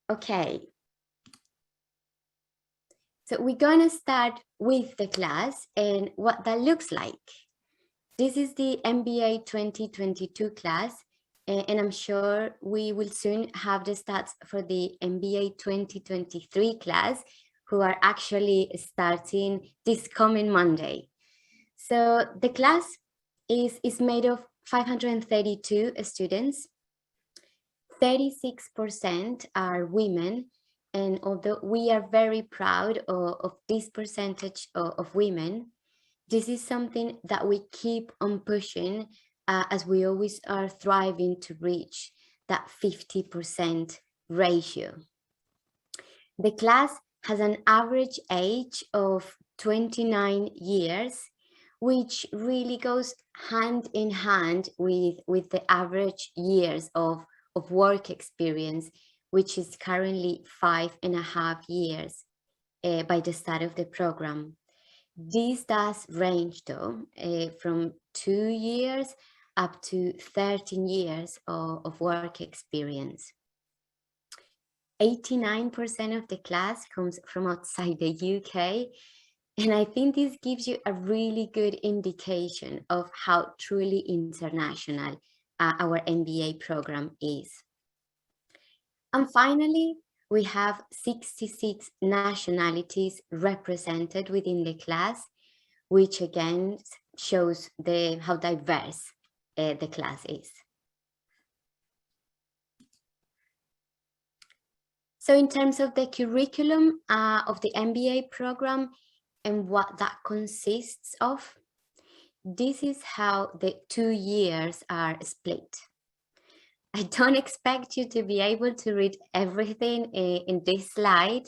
Okay. So we're going to start with the class and what that looks like. This is the MBA 2022 class, and I'm sure we will soon have the stats for the MBA 2023 class, who are actually starting this coming Monday. So the class is made of 532 students. 36% are women, and although we are very proud of this percentage of women, this is something that we keep on pushing as we always are thriving to reach that 50% ratio. The class has an average age of 29 years, which really goes hand in hand with the average years of work experience, which is currently 5.5 years by the start of the program. This does range though from 2 years up to 13 years of work experience. 89% of the class comes from outside the UK, and I think this gives you a really good indication of how truly international our MBA program is. And finally, we have 66 nationalities represented within the class, which again shows how diverse the class is. So in terms of the curriculum of the MBA program and what that consists of, this is how the 2 years are split. I don't expect you to be able to read everything in this slide,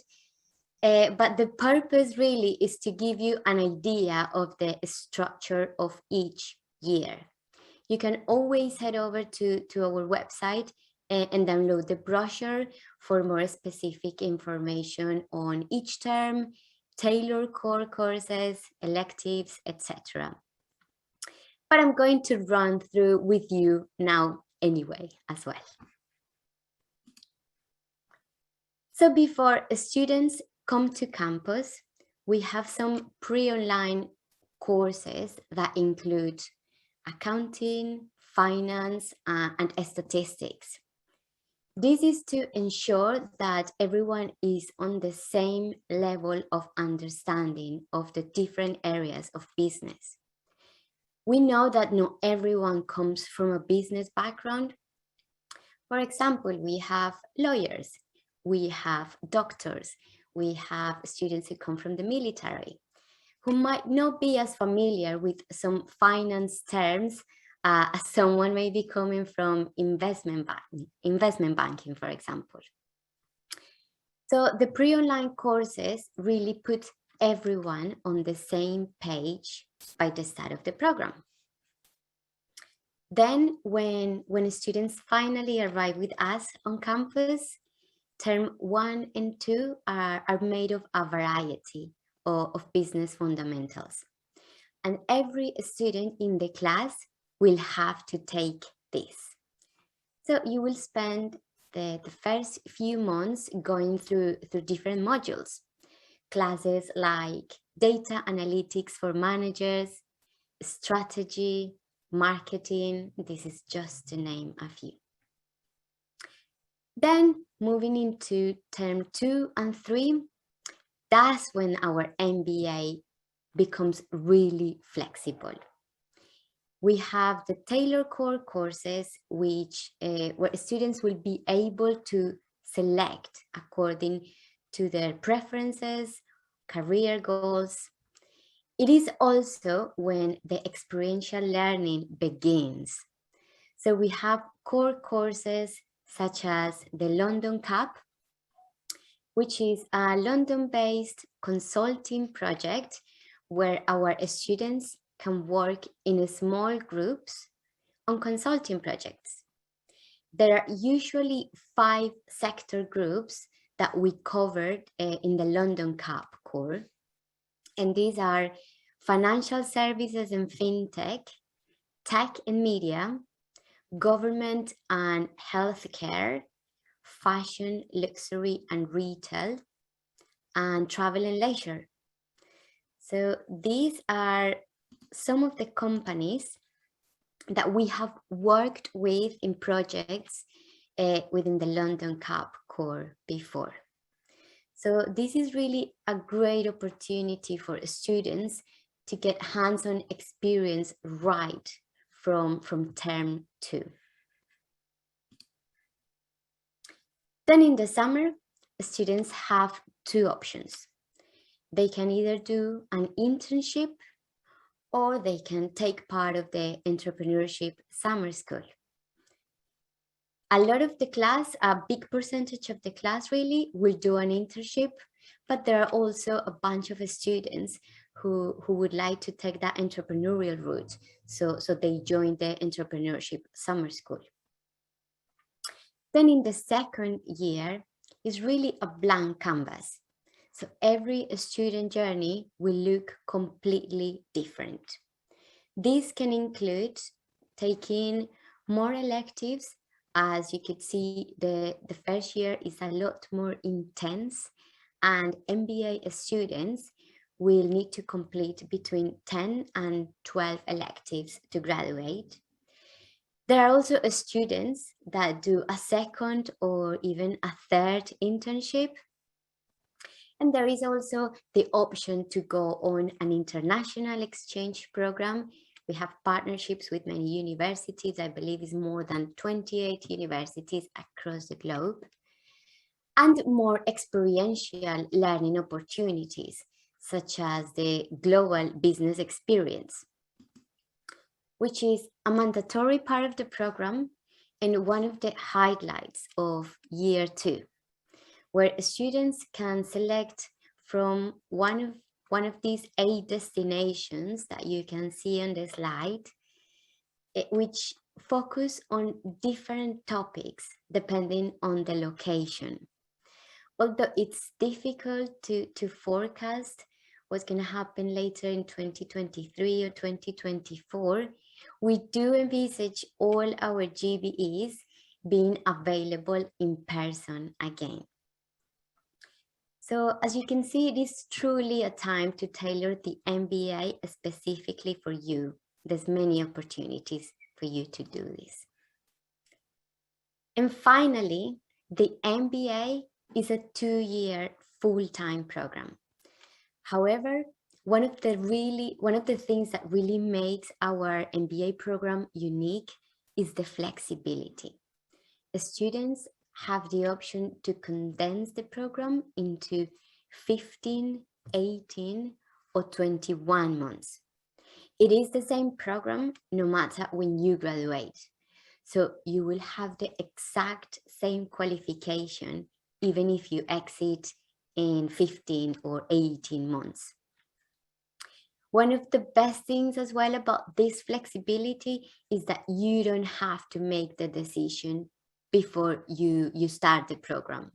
but the purpose really is to give you an idea of the structure of each year. You can always head over to our website and download the brochure for more specific information on each term, tailored core courses, electives, etc. But I'm going to run through with you now anyway as well. So before students come to campus, we have some pre-online courses that include accounting, finance, and statistics. This is to ensure that everyone is on the same level of understanding of the different areas of business. We know that not everyone comes from a business background. For example, we have lawyers, we have doctors, we have students who come from the military, who might not be as familiar with some finance terms as someone may be coming from investment banking, for example. So the pre-online courses really put everyone on the same page by the start of the program. Then when students finally arrive with us on campus, term 1 and 2 are made of a variety of business fundamentals. And every student in the class will have to take this. So you will spend the first few months going through different modules. Classes like data analytics for managers, strategy, marketing, this is just to name a few. Then moving into term 2 and 3, that's when our MBA becomes really flexible. We have the tailored core courses, which where students will be able to select according to their preferences, career goals. It is also when the experiential learning begins. So we have core courses such as the London Cup, which is a London-based consulting project where our students can work in small groups on consulting projects. There are usually 5 sector groups that we covered in the London Cup core. And these are financial services and fintech, tech and media, government and healthcare, fashion, luxury and retail, and travel and leisure. So these are some of the companies that we have worked with in projects within the London Cup core before. So this is really a great opportunity for students to get hands-on experience right from term 2. Then in the summer, students have 2 options. They can either do an internship or they can take part of the entrepreneurship summer school. A lot of the class, a big percentage of the class really, will do an internship, but there are also a bunch of students who would like to take that entrepreneurial route. So they join the entrepreneurship summer school. Then in the second year is really a blank canvas. So every student journey will look completely different. This can include taking more electives. As you could see, the first year is a lot more intense, and MBA students will need to complete between 10 and 12 electives to graduate. There are also students that do a second or even a third internship. And there is also the option to go on an international exchange program. We have partnerships with many universities. I believe it's more than 28 universities across the globe. And more experiential learning opportunities, such as the Global Business Experience, which is a mandatory part of the program and one of the highlights of year 2, where students can select from one of these 8 destinations that you can see on the slide, which focus on different topics depending on the location. Although it's difficult to forecast what's going to happen later in 2023 or 2024, we do envisage all our GBEs being available in person again. So as you can see, it is truly a time to tailor the MBA specifically for you. There's many opportunities for you to do this. And finally, the MBA is a 2-year full-time program. However, one of the things that really makes our MBA program unique is the flexibility. The students have the option to condense the program into 15, 18, or 21 months. It is the same program no matter when you graduate. So you will have the exact same qualification even if you exit in 15 or 18 months. One of the best things as well about this flexibility is that you don't have to make the decision before you start the program.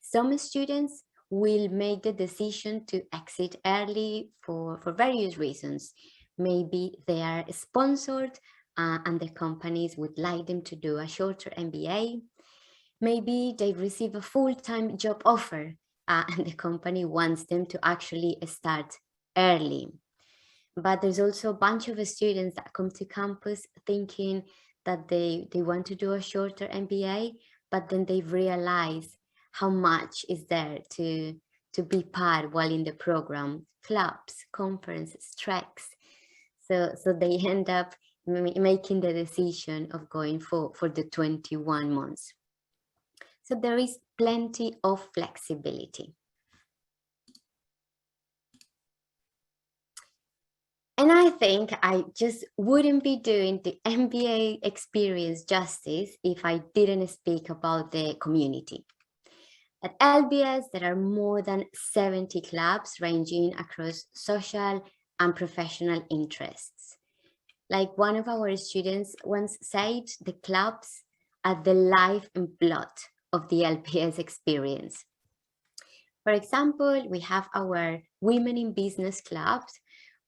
Some students will make the decision to exit early for various reasons. Maybe they are sponsored and the companies would like them to do a shorter MBA. Maybe they receive a full-time job offer and the company wants them to actually start early. But there's also a bunch of students that come to campus thinking that they want to do a shorter MBA, but then they realize how much is there to be part while in the program, clubs, conferences, treks. So they end up making the decision of going for the 21 months. So there is plenty of flexibility. And I think I just wouldn't be doing the MBA experience justice if I didn't speak about the community. At LBS, there are more than 70 clubs ranging across social and professional interests. Like one of our students once said, the clubs are the life and blood of the LBS experience. For example, we have our Women in Business clubs,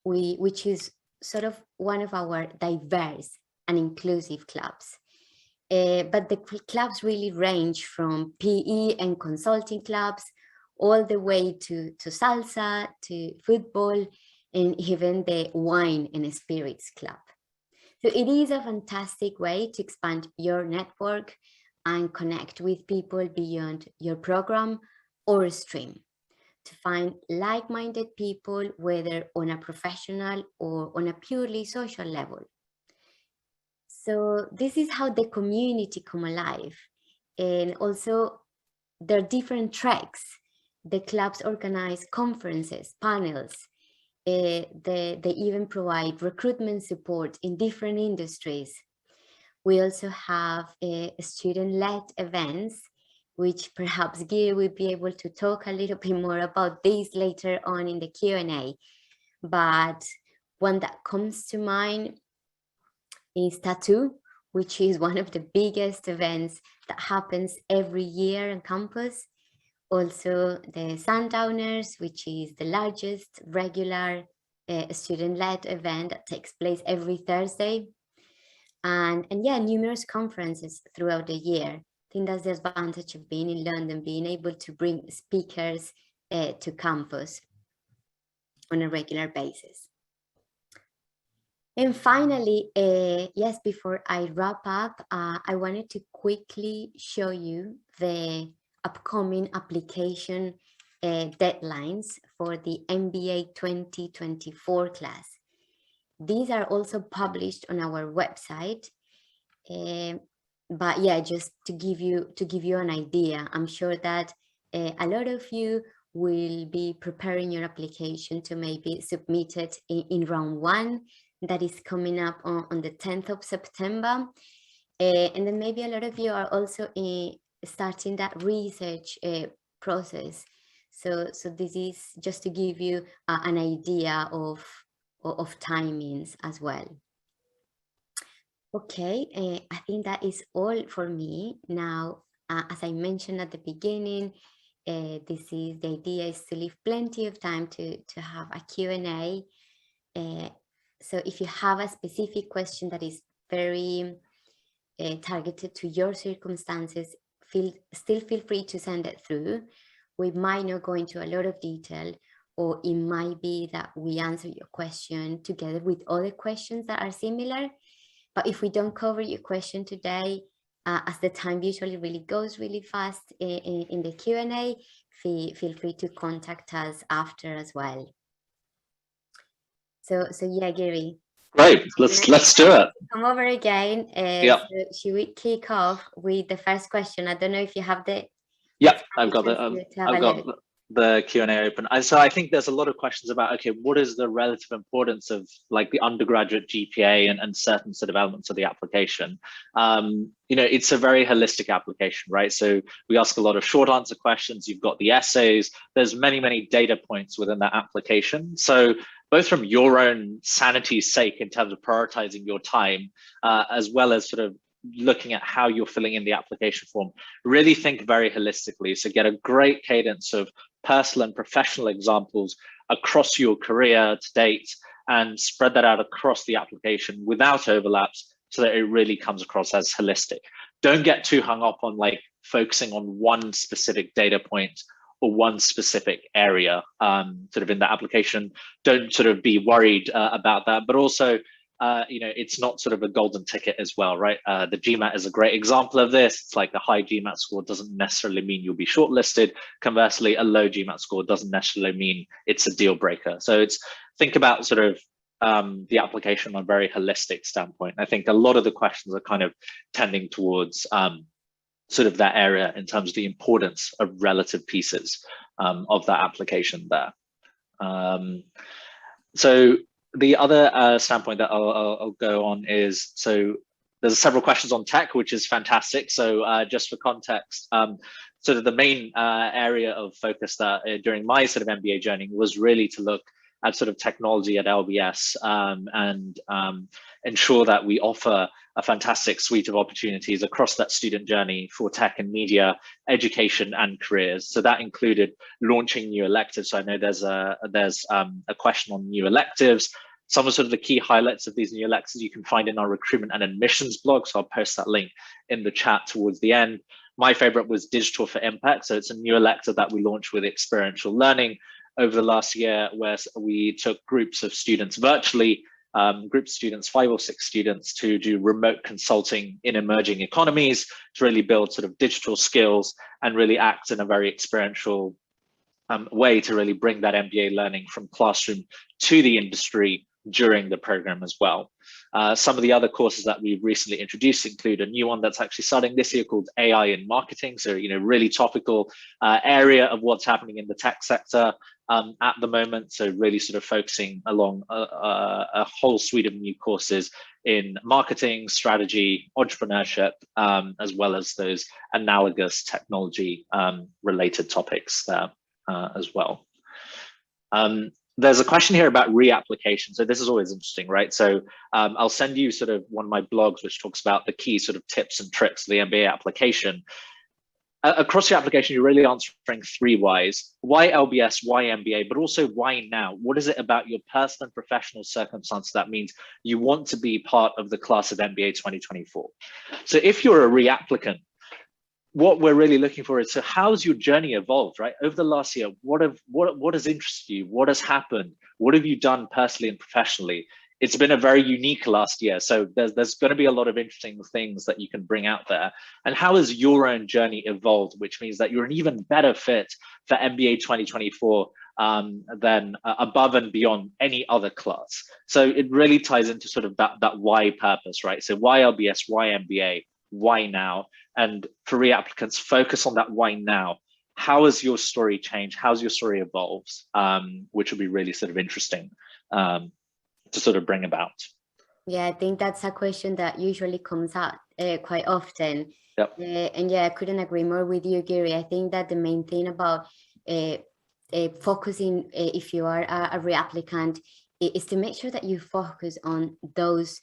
which is sort of one of our diverse and inclusive clubs. But the clubs really range from PE and consulting clubs all the way to salsa, to football, and even the wine and spirits club. So it is a fantastic way to expand your network and connect with people beyond your program or stream, to find like-minded people, whether on a professional or on a purely social level. So this is how the community come alive. And also there are different tracks. The clubs organize conferences, panels. They even provide recruitment support in different industries. We also have student-led events, which perhaps Giri will be able to talk a little bit more about this later on in the Q&A. But one that comes to mind is Tattoo, which is one of the biggest events that happens every year on campus. Also the Sundowners, which is the largest regular student-led event that takes place every Thursday. And yeah, numerous conferences throughout the year. I think that's the advantage of being in London, being able to bring speakers to campus on a regular basis. And finally, yes, before I wrap up, I wanted to quickly show you the upcoming application deadlines for the MBA 2024 class. These are also published on our website. But yeah, just to give you an idea, I'm sure that a lot of you will be preparing your application to maybe submit it in round 1. That is coming up on the 10th of September. And then maybe a lot of you are also starting that research process. So this is just to give you an idea of timings as well. Okay, I think that is all for me. Now, as I mentioned at the beginning, the idea is to leave plenty of time to have a Q&A. So if you have a specific question that is very targeted to your circumstances, still feel free to send it through. We might not go into a lot of detail, or it might be that we answer your question together with other questions that are similar. But if we don't cover your question today, as the time usually really goes really fast in the Q&A, feel free to contact us after as well. So yeah, Giri. Great, let's do it. Come over again. Yeah. So should we kick off with the first question? I don't know if you have the. Yeah, I've got the Q&A open. So I think there's a lot of questions about, okay, what is the relative importance of like the undergraduate GPA and certain sort of elements of the application? You know, it's a very holistic application, right? So we ask a lot of short answer questions. You've got the essays. There's many data points within that application. So both from your own sanity's sake in terms of prioritizing your time, as well as sort of looking at how you're filling in the application form, really think very holistically. So get a great cadence of personal and professional examples across your career to date and spread that out across the application without overlaps so that it really comes across as holistic. Don't get too hung up on like focusing on one specific data point or one specific area sort of in the application. Don't sort of be worried about that, but also you know, it's not sort of a golden ticket as well, right? The GMAT is a great example of this. It's like the high GMAT score doesn't necessarily mean you'll be shortlisted. Conversely, a low GMAT score doesn't necessarily mean it's a deal breaker. So think about sort of the application on a very holistic standpoint. I think a lot of the questions are kind of tending towards sort of that area in terms of the importance of relative pieces of that application there. So the other standpoint that I'll go on is, so there's several questions on tech, which is fantastic. So just for context, sort of the main area of focus that during my sort of MBA journey was really to look at sort of technology at LBS and ensure that we offer a fantastic suite of opportunities across that student journey for tech and media, education and careers. So that included launching new electives. So I know there's a question on new electives. Some of sort of the key highlights of these new electives you can find in our recruitment and admissions blog. So I'll post that link in the chat towards the end. My favorite was Digital for Impact. So it's a new elective that we launched with experiential learning over the last year, where we took groups of students virtually, groups of students, 5 or 6 students, to do remote consulting in emerging economies to really build sort of digital skills and really act in a very experiential way to really bring that MBA learning from classroom to the industry during the program as well. Some of the other courses that we've recently introduced include a new one that's actually starting this year called AI in Marketing. So, really topical area of what's happening in the tech sector at the moment. So really sort of focusing along a whole suite of new courses in marketing, strategy, entrepreneurship, as well as those analogous technology related topics there as well. There's a question here about reapplication. So this is always interesting, right? So I'll send you sort of one of my blogs, which talks about the key sort of tips and tricks of the MBA application. Across the application, you're really answering 3 whys: why LBS, why MBA, but also why now? What is it about your personal and professional circumstance that means you want to be part of the class of MBA 2024? So if you're a reapplicant, what we're really looking for is, so how's your journey evolved, right? Over the last year, what has interested you? What has happened? What have you done personally and professionally? It's been a very unique last year. So there's going to be a lot of interesting things that you can bring out there. And how has your own journey evolved, which means that you're an even better fit for MBA 2024 than above and beyond any other class. So it really ties into sort of that why purpose, right? So why LBS, why MBA, why now? And for reapplicants, focus on that why now. How has your story changed? How's your story evolved? Which will be really sort of interesting to sort of bring about. Yeah, I think that's a question that usually comes out quite often. Yep. And yeah, I couldn't agree more with you, Giri. I think that the main thing about focusing, if you are a reapplicant, is to make sure that you focus on those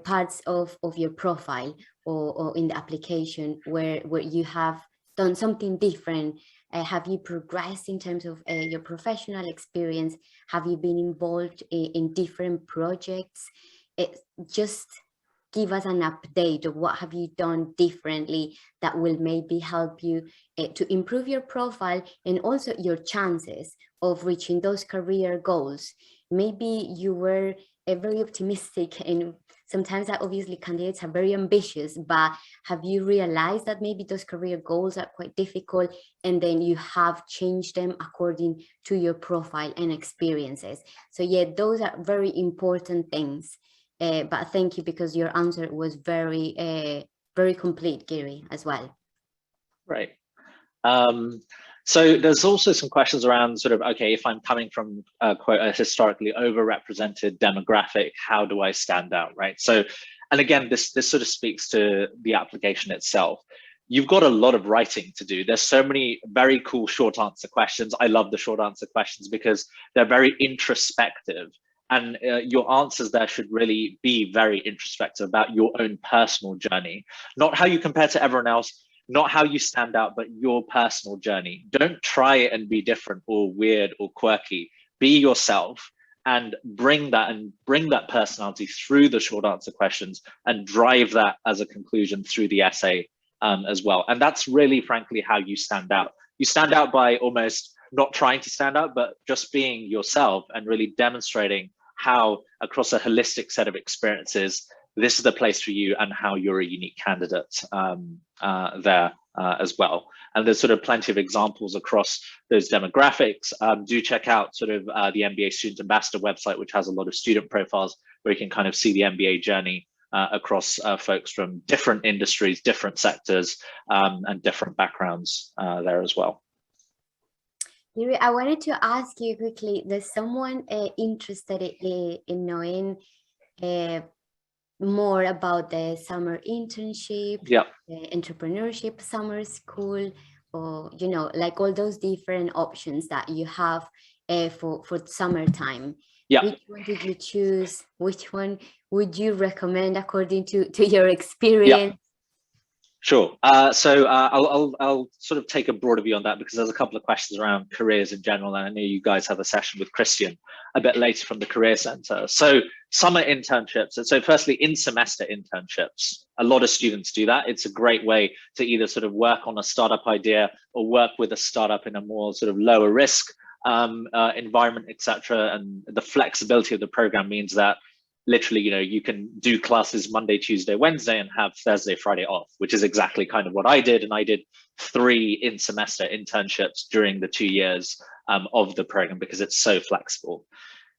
parts of your profile or in the application where you have done something different. Have you progressed in terms of your professional experience? Have you been involved in different projects? Just give us an update of what have you done differently that will maybe help you to improve your profile and also your chances of reaching those career goals. Maybe you were very optimistic, and sometimes that obviously candidates are very ambitious, but have you realized that maybe those career goals are quite difficult and then you have changed them according to your profile and experiences? So yeah, those are very important things. But thank you, because your answer was very, very complete, Giri, as well. Right. So there's also some questions around sort of, okay, if I'm coming from quote, a historically overrepresented demographic, how do I stand out, right? So, and again, this sort of speaks to the application itself. You've got a lot of writing to do. There's so many very cool short answer questions. I love the short answer questions because they're very introspective. And your answers there should really be very introspective about your own personal journey, not how you compare to everyone else, not how you stand out, but your personal journey. Don't try and be different or weird or quirky. Be yourself and bring that personality through the short answer questions and drive that as a conclusion through the essay as well. And that's really, frankly, how you stand out. You stand out by almost not trying to stand out, but just being yourself and really demonstrating how across a holistic set of experiences, this is the place for you and how you're a unique candidate there as well. And there's sort of plenty of examples across those demographics. Do check out sort of the MBA Student Ambassador website, which has a lot of student profiles where you can kind of see the MBA journey across folks from different industries, different sectors, and different backgrounds there as well. Giri, I wanted to ask you quickly, there's someone interested in knowing more about the summer internship, the entrepreneurship summer school, or, you know, like all those different options that you have for summertime. Which one did you choose? Which one would you recommend according to your experience? Sure. I'll sort of take a broader view on that, because there's a couple of questions around careers in general, and I know you guys have a session with Christian a bit later from the Career Center. So summer internships. So firstly, in-semester internships. A lot of students do that. It's a great way to either sort of work on a startup idea or work with a startup in a more sort of lower risk environment, etc. And the flexibility of the program means that literally, you can do classes Monday, Tuesday, Wednesday, and have Thursday, Friday off, which is exactly kind of what I did. And I did 3 in-semester internships during the 2 years of the program, because it's so flexible.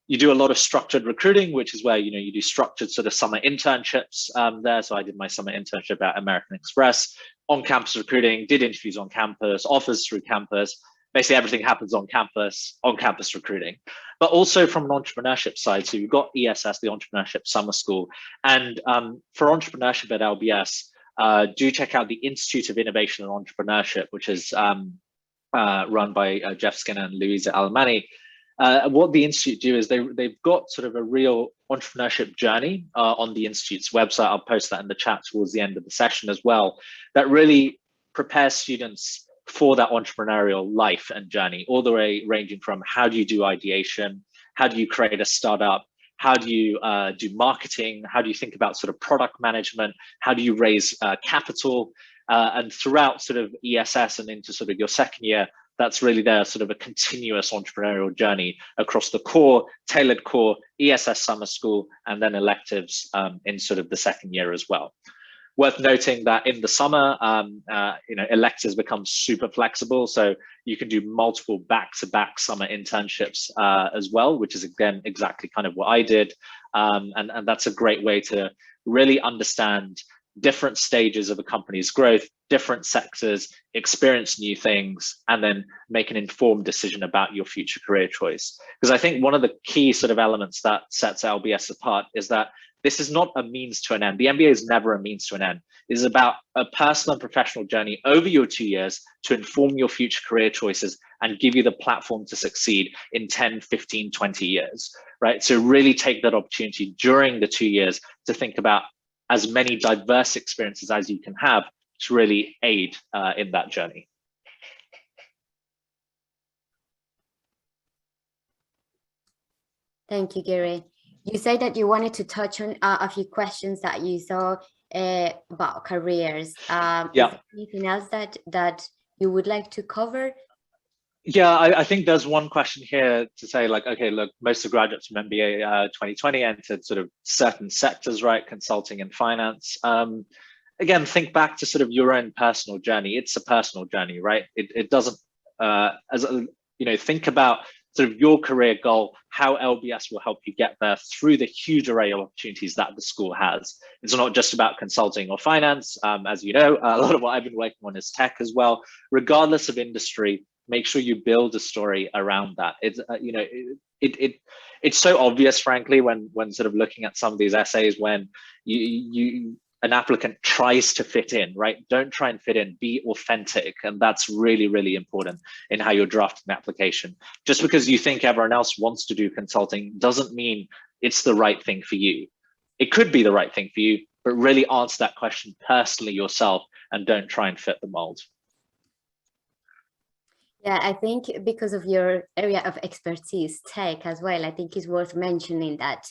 You do a lot of structured recruiting, which is where, you do structured sort of summer internships there. So I did my summer internship at American Express, on-campus recruiting, did interviews on campus, offers through campus. Basically, everything happens on campus recruiting, but also from an entrepreneurship side. So you've got ESS, the Entrepreneurship Summer School. And for entrepreneurship at LBS, do check out the Institute of Innovation and Entrepreneurship, which is run by Jeff Skinner and Louisa Alemany. What the Institute do is they've got sort of a real entrepreneurship journey on the Institute's website. I'll post that in the chat towards the end of the session as well, that really prepares students for that entrepreneurial life and journey, all the way ranging from how do you do ideation, how do you create a startup, how do you do marketing, how do you think about sort of product management, how do you raise capital, and throughout sort of ESS and into sort of your second year, that's really there sort of a continuous entrepreneurial journey across the core, tailored core, ESS summer school, and then electives in sort of the second year as well. Worth noting that in the summer, electives become super flexible. So you can do multiple back-to-back summer internships as well, which is, again, exactly kind of what I did. And that's a great way to really understand different stages of a company's growth, different sectors, experience new things, and then make an informed decision about your future career choice. Because I think one of the key sort of elements that sets LBS apart is that this is not a means to an end. The MBA is never a means to an end. It is about a personal and professional journey over your 2 years to inform your future career choices and give you the platform to succeed in 10, 15, 20 years, right? So really take that opportunity during the 2 years to think about as many diverse experiences as you can have to really aid in that journey. Thank you, Giri. You said that you wanted to touch on a few questions that you saw about careers. Yeah. Is there anything else that you would like to cover? Yeah, I think there's one question here to say, like, okay, look, most of the graduates from MBA 2020 entered sort of certain sectors, right? Consulting and finance. Again, think back to sort of your own personal journey. It's a personal journey, right? It doesn't, think about sort of your career goal, how LBS will help you get there through the huge array of opportunities that the school has. It's not just about consulting or finance. As you know, a lot of what I've been working on is tech as well. Regardless of industry, make sure you build a story around that. It's it's so obvious, frankly, when sort of looking at some of these essays, when an applicant tries to fit in, right? Don't try and fit in, be authentic. And that's really, really important in how you're drafting an application. Just because you think everyone else wants to do consulting doesn't mean it's the right thing for you. It could be the right thing for you, but really answer that question personally yourself and don't try and fit the mold. Yeah, I think because of your area of expertise, tech as well, I think it's worth mentioning that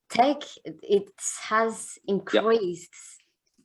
tech, it has increased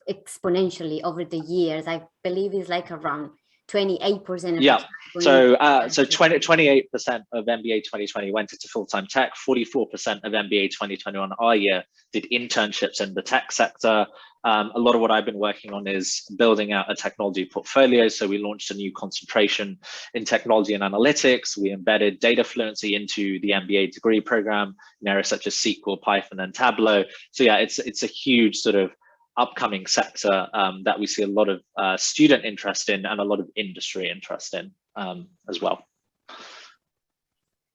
exponentially over the years. I believe it's like around 28%. Yeah, so 28% of MBA 2020 went into full-time tech, 44% of MBA 2021 our year did internships in the tech sector. A lot of what I've been working on is building out a technology portfolio. So we launched a new concentration in technology and analytics. We embedded data fluency into the MBA degree program in areas such as SQL, Python, and Tableau. So yeah, it's a huge sort of upcoming sector that we see a lot of student interest in and a lot of industry interest in as well.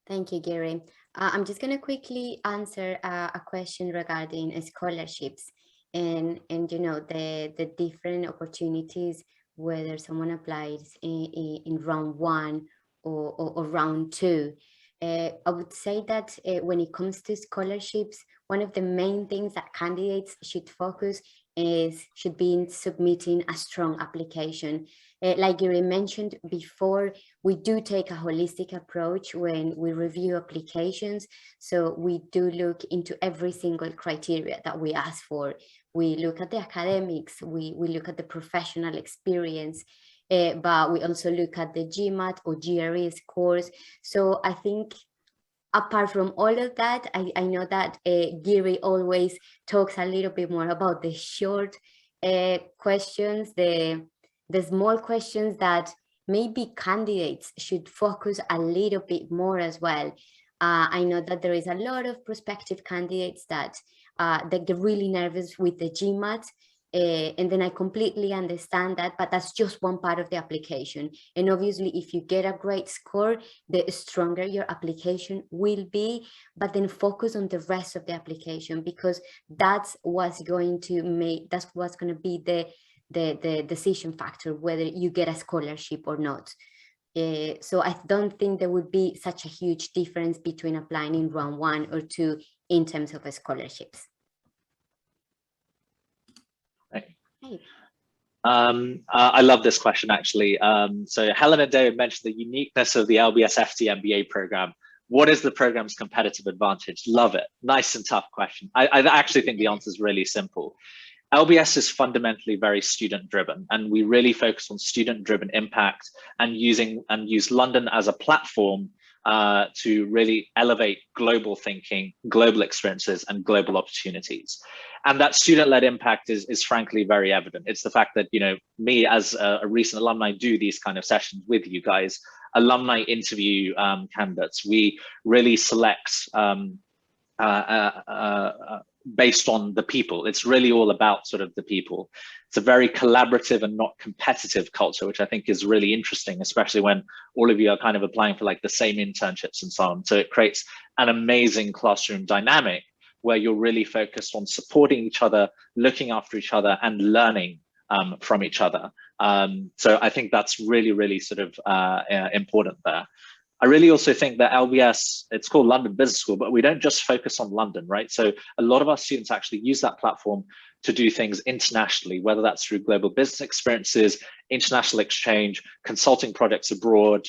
Thank you, Giri. I'm just going to quickly answer a question regarding scholarships and the different opportunities, whether someone applies in round 1 or round 2. I would say that when it comes to scholarships, one of the main things that candidates should focus should be submitting a strong application. Like Giri mentioned before, we do take a holistic approach when we review applications. So we do look into every single criteria that we ask for. We look at the academics, we look at the professional experience, but we also look at the GMAT or GRE scores. So I think apart from all of that, I know that Giri always talks a little bit more about the short questions, the small questions that maybe candidates should focus a little bit more as well. I know that there is a lot of prospective candidates that get really nervous with the GMAT, and then I completely understand that, but that's just one part of the application. And obviously, if you get a great score, the stronger your application will be, but then focus on the rest of the application, because that's what's going to be the decision factor, whether you get a scholarship or not. So I don't think there would be such a huge difference between applying in round 1 or 2 in terms of scholarships. I love this question, actually. So Helen and David mentioned the uniqueness of the LBS FT MBA program. What is the program's competitive advantage? Love it. Nice and tough question. I actually think the answer is really simple. LBS is fundamentally very student-driven, and we really focus on student-driven impact and use London as a platform to really elevate global thinking, global experiences, and global opportunities. And that student-led impact is frankly very evident. It's the fact that, you know, me as a recent alumni do these kind of sessions with you guys, alumni interview candidates. We really select based on the people. It's really all about sort of the people. It's a very collaborative and not competitive culture, which I think is really interesting, especially when all of you are kind of applying for like the same internships and so on. So it creates an amazing classroom dynamic where you're really focused on supporting each other, looking after each other, and learning from each other. So I think that's really, really sort of important there. I really also think that LBS, it's called London Business School, but we don't just focus on London, right? So a lot of our students actually use that platform to do things internationally, whether that's through global business experiences, international exchange, consulting projects abroad,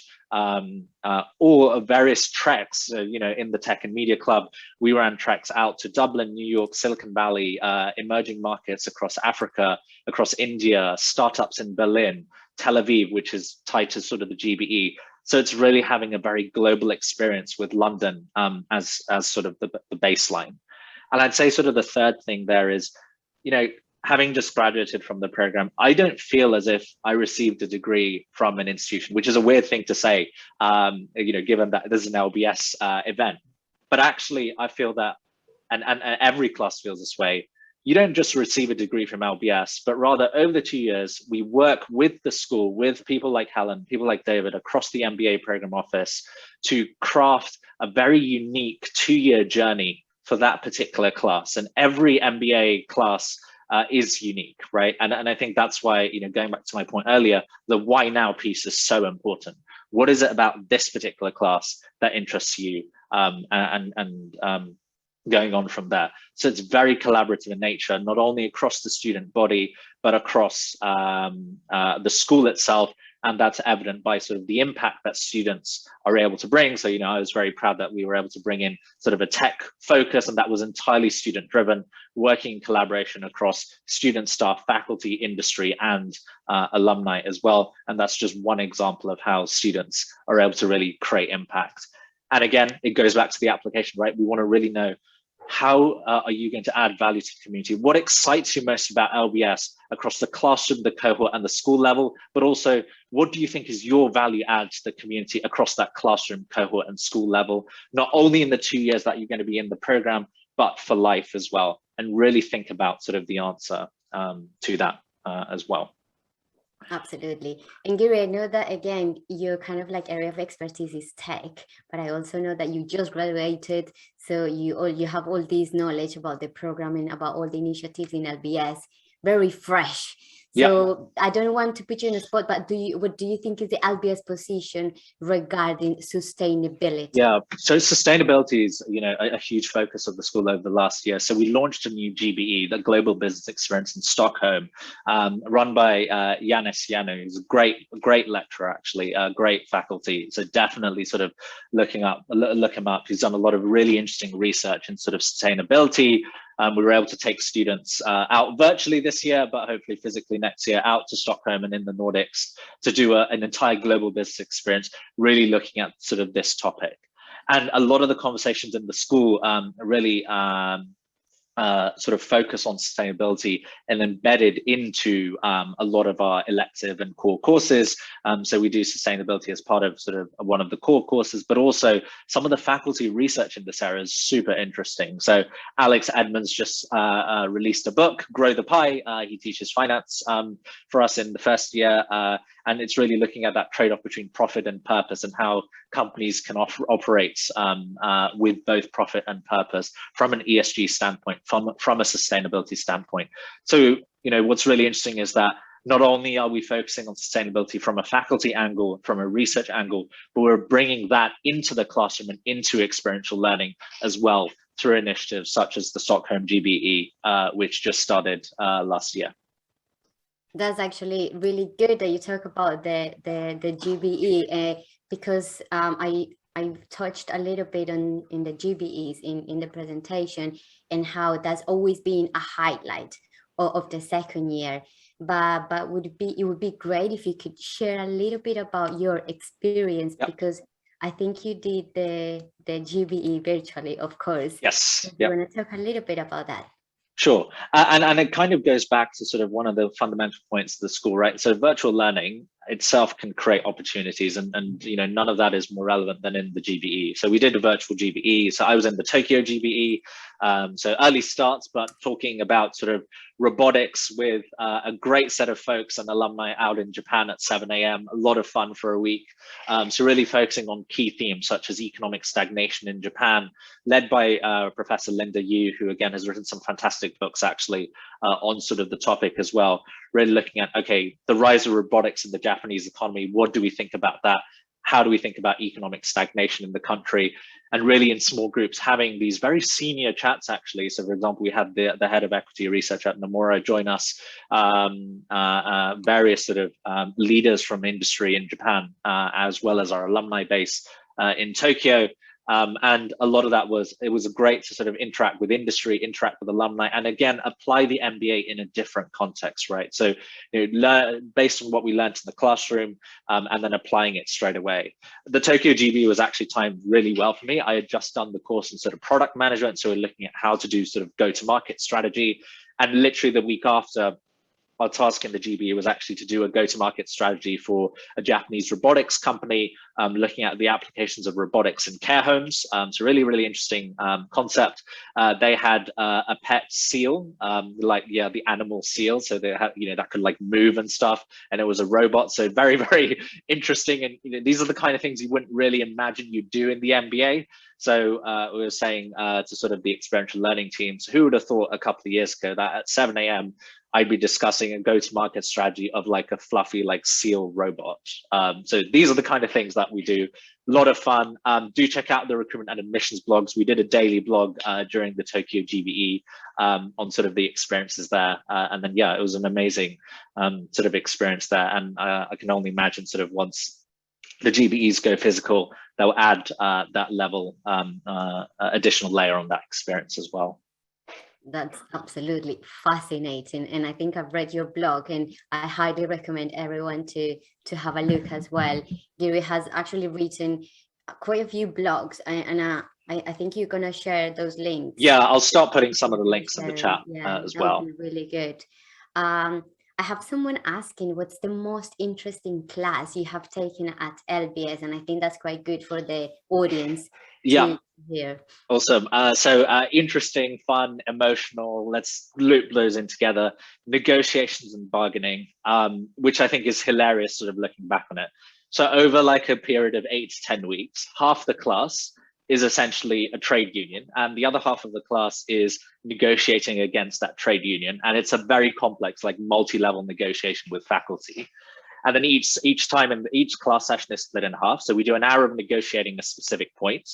or various treks. You know, in the Tech and Media Club, we ran treks out to Dublin, New York, Silicon Valley, emerging markets across Africa, across India, startups in Berlin, Tel Aviv, which is tied to sort of the GBE. So it's really having a very global experience with London as sort of the baseline. And I'd say sort of the third thing there is, you know, having just graduated from the program, I don't feel as if I received a degree from an institution, which is a weird thing to say, you know, given that this is an LBS event. But actually, I feel that, and every class feels this way, you don't just receive a degree from LBS, but rather over the 2 years, we work with the school, with people like Helen, people like David across the MBA program office to craft a very unique 2-year journey for that particular class. And every MBA class is unique, right? And I think that's why, you know, going back to my point earlier, the why now piece is so important. What is it about this particular class that interests you? Going on from there. So it's very collaborative in nature, not only across the student body, but across the school itself. And that's evident by sort of the impact that students are able to bring. So, you know, I was very proud that we were able to bring in sort of a tech focus, and that was entirely student driven, working in collaboration across student, staff, faculty, industry, and alumni as well. And that's just one example of how students are able to really create impact. And again, it goes back to the application, right? We want to really know, how are you going to add value to the community? What excites you most about LBS across the classroom, the cohort, and the school level? But also, what do you think is your value add to the community across that classroom, cohort, and school level? Not only in the 2 years that you're going to be in the program, but for life as well. And really think about sort of the answer to that as well. Absolutely. And Giri, I know that, again, your kind of like area of expertise is tech, but I also know that you just graduated. So you have all this knowledge about the program and about all the initiatives in LBS, very fresh. So I don't want to put you in a spot, but what do you think is the LBS position regarding sustainability? Yeah, so sustainability is, a huge focus of the school over the last year. So we launched a new GBE, the Global Business Experience in Stockholm, run by Yanis Yanu, who's a great lecturer, actually, great faculty. So definitely sort of look him up. He's done a lot of really interesting research in sort of sustainability. We were able to take students out virtually this year, but hopefully physically next year, out to Stockholm and in the Nordics to do an entire global business experience, really looking at sort of this topic. And a lot of the conversations in the school really sort of focus on sustainability and embedded into a lot of our elective and core courses. So we do sustainability as part of sort of one of the core courses, but also some of the faculty research in this area is super interesting. So Alex Edmonds just released a book, Grow the Pie. He teaches finance for us in the first year. And it's really looking at that trade-off between profit and purpose and how companies can operate with both profit and purpose from an ESG standpoint, from a sustainability standpoint. So, what's really interesting is that not only are we focusing on sustainability from a faculty angle, from a research angle, but we're bringing that into the classroom and into experiential learning as well through initiatives such as the Stockholm GBE, which just started last year. That's actually really good that you talk about the GBE because I touched a little bit in the GBEs in the presentation and how that's always been a highlight of the second year. But it would be great if you could share a little bit about your experience, because I think you did the GBE virtually, of course. Yes. You want to talk a little bit about that? Sure. And it kind of goes back to sort of one of the fundamental points of the school, right? So virtual learning itself can create opportunities, and none of that is more relevant than in the GBE. So we did a virtual GBE. So I was in the Tokyo GBE, so early starts, but talking about sort of robotics with a great set of folks and alumni out in Japan at 7 a.m. A lot of fun for a week. So really focusing on key themes such as economic stagnation in Japan, led by Professor Linda Yu, who again has written some fantastic books actually on sort of the topic as well. Really looking at, okay, the rise of robotics in the Japanese economy. What do we think about that? How do we think about economic stagnation in the country? And really in small groups, having these very senior chats actually. So for example, we had the head of equity research at Nomura join us, various sort of leaders from industry in Japan, as well as our alumni base in Tokyo. And a lot of that was great to sort of interact with industry, interact with alumni, and again, apply the MBA in a different context, right? So based on what we learned in the classroom and then applying it straight away. The Tokyo GB was actually timed really well for me. I had just done the course in sort of product management. So we're looking at how to do sort of go-to-market strategy. And literally the week after, our task in the GBE was actually to do a go-to-market strategy for a Japanese robotics company, looking at the applications of robotics in care homes. So really, really interesting concept. They had a pet seal, the animal seal. So they had, that could like move and stuff, and it was a robot. So very, very interesting. And these are the kind of things you wouldn't really imagine you'd do in the MBA. So we were saying to sort of the experiential learning teams, who would have thought a couple of years ago that at 7 a.m. I'd be discussing a go-to-market strategy of like a fluffy like seal robot. So these are the kind of things that we do. A lot of fun. Do check out the recruitment and admissions blogs. We did a daily blog during the Tokyo GBE on sort of the experiences there. And then, it was an amazing sort of experience there. And I can only imagine sort of once the GBEs go physical, they'll add that level, additional layer on that experience as well. That's absolutely fascinating, and I think I've read your blog, and I highly recommend everyone to have a look as well. Giri has actually written quite a few blogs, and I think you're gonna share those links. Yeah, I'll start putting some of the links in the chat as well. That would be really good. I have someone asking, what's the most interesting class you have taken at LBS? And I think that's quite good for the audience. Yeah. Here. Awesome. So interesting, fun, emotional. Let's loop those in together. Negotiations and bargaining, which I think is hilarious sort of looking back on it. So over like a period of 8 to 10 weeks, half the class is essentially a trade union, and the other half of the class is negotiating against that trade union. And it's a very complex, like multi-level negotiation with faculty. And then each time in each class session is split in half. So we do an hour of negotiating a specific point.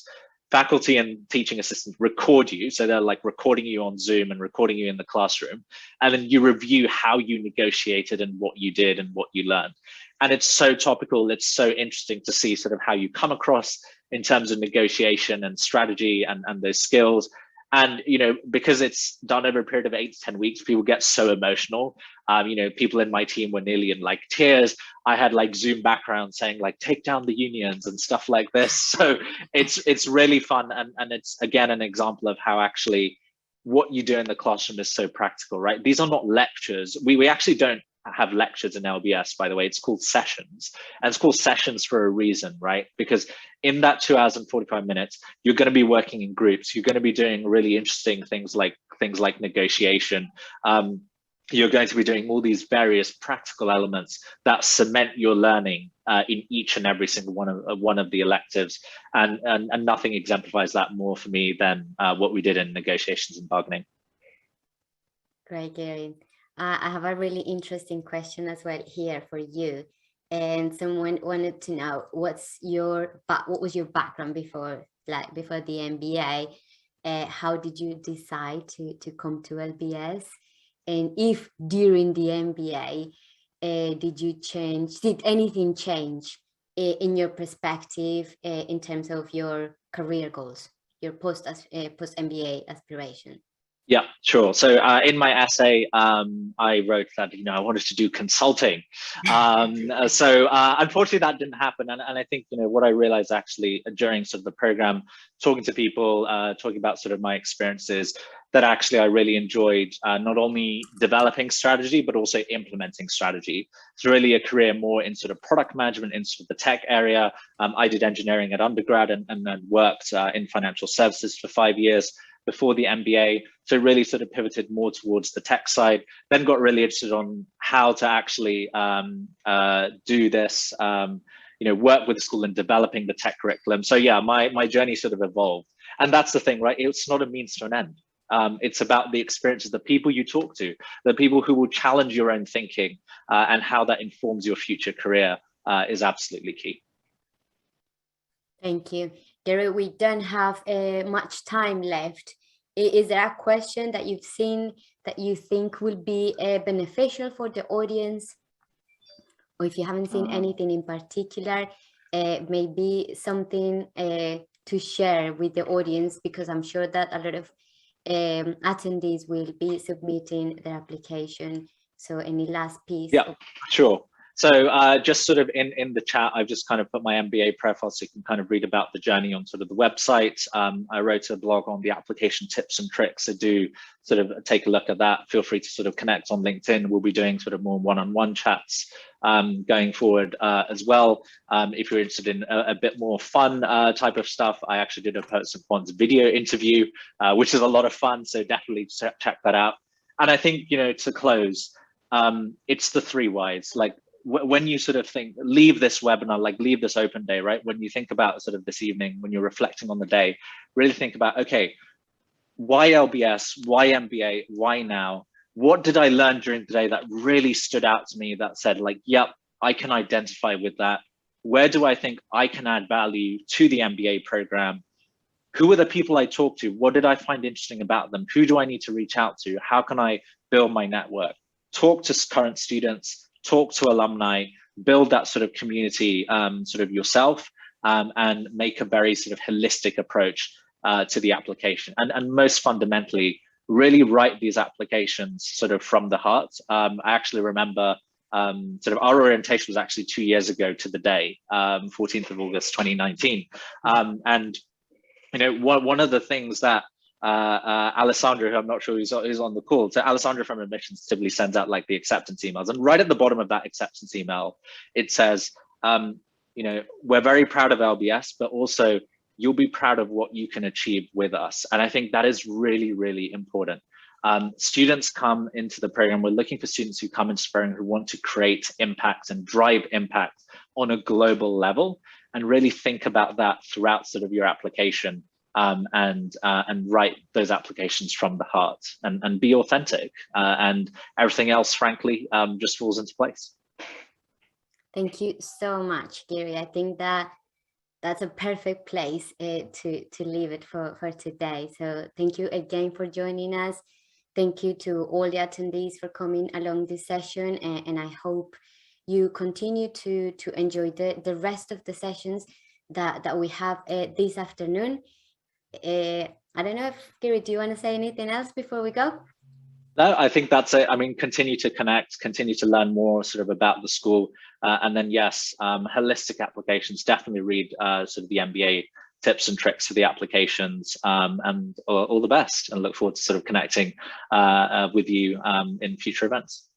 Faculty and teaching assistants record you. So they're like recording you on Zoom and recording you in the classroom. And then you review how you negotiated and what you did and what you learned. And it's so topical. It's so interesting to see sort of how you come across in terms of negotiation and strategy and those skills. And, you know, because it's done over a period of 8 to 10 weeks, people get so emotional. You know, people in my team were nearly in like tears. I had like Zoom background saying like, take down the unions and stuff like this. So it's really fun. And it's, again, an example of how actually what you do in the classroom is so practical, right? These are not lectures. We actually don't have lectures in LBS, by the way. It's called sessions, and it's called sessions for a reason, right? Because in that 2 hours and 45 minutes, you're going to be working in groups. You're going to be doing really interesting things like negotiation. You're going to be doing all these various practical elements that cement your learning in each and every single one of the electives, and nothing exemplifies that more for me than what we did in negotiations and bargaining. Great, Giri. I have a really interesting question as well here for you. And someone wanted to know what was your background before the MBA? How did you decide to come to LBS? And if during the MBA, did anything change in your perspective in terms of your career goals, your post MBA aspiration? Yeah, sure. So in my essay, I wrote that, you know, I wanted to do consulting. So unfortunately, that didn't happen. And I think, you know, what I realized actually during sort of the program, talking to people, talking about sort of my experiences, that actually I really enjoyed not only developing strategy, but also implementing strategy. It's really a career more in sort of product management in sort of the tech area. I did engineering at undergrad and then worked in financial services for 5 years before the MBA. So really sort of pivoted more towards the tech side, then got really interested on how to actually do this, you know, work with the school in developing the tech curriculum. So yeah, my journey sort of evolved. And that's the thing, right? It's not a means to an end. It's about the experiences, the people you talk to, the people who will challenge your own thinking, and how that informs your future career is absolutely key. Thank you. Giri, we don't have much time left. Is there a question that you've seen that you think will be beneficial for the audience? Or if you haven't seen anything in particular, maybe something to share with the audience, because I'm sure that a lot of attendees will be submitting their application. So any last piece? Yeah, sure. So just sort of in the chat, I've just kind of put my MBA profile so you can kind of read about the journey on sort of the website. I wrote a blog on the application tips and tricks, so do sort of take a look at that. Feel free to sort of connect on LinkedIn. We'll be doing sort of more one-on-one chats going forward as well. If you're interested in a bit more fun type of stuff, I actually did a Poets and Quants video interview, which is a lot of fun. So definitely check that out. And I think, you know, to close, it's the 3 whys. Like, when you sort of think, leave this webinar, like leave this open day, right? When you think about sort of this evening, when you're reflecting on the day, really think about, okay, why LBS, why MBA, why now? What did I learn during the day that really stood out to me that said like, yep, I can identify with that. Where do I think I can add value to the MBA program? Who are the people I talk to? What did I find interesting about them? Who do I need to reach out to? How can I build my network? Talk to current students, talk to alumni, build that sort of community sort of yourself, and make a very sort of holistic approach to the application. And most fundamentally, really write these applications sort of from the heart. I actually remember sort of our orientation was actually 2 years ago to the day, 14th of August, 2019. And, you know, one of the things that Alessandra, who I'm not sure who's on the call, so Alessandra from admissions typically sends out like the acceptance emails, and right at the bottom of that acceptance email it says, you know, we're very proud of LBS, but also you'll be proud of what you can achieve with us. And I think that is really, really important. Students come into the program, we're looking for students who come into the program who want to create impact and drive impact on a global level. really think about that throughout sort of your application, and write those applications from the heart, and be authentic, and everything else, frankly, just falls into place. Thank you so much, Giri. I think that that's a perfect place to leave it for today. So thank you again for joining us. Thank you to all the attendees for coming along this session, and I hope you continue to enjoy the rest of the sessions that we have this afternoon. I don't know if, Giri, do you want to say anything else before we go? No, I think that's it. I mean, continue to connect, continue to learn more sort of about the school. And then, yes, holistic applications, definitely read sort of the MBA tips and tricks for the applications, and all the best, and look forward to sort of connecting with you in future events.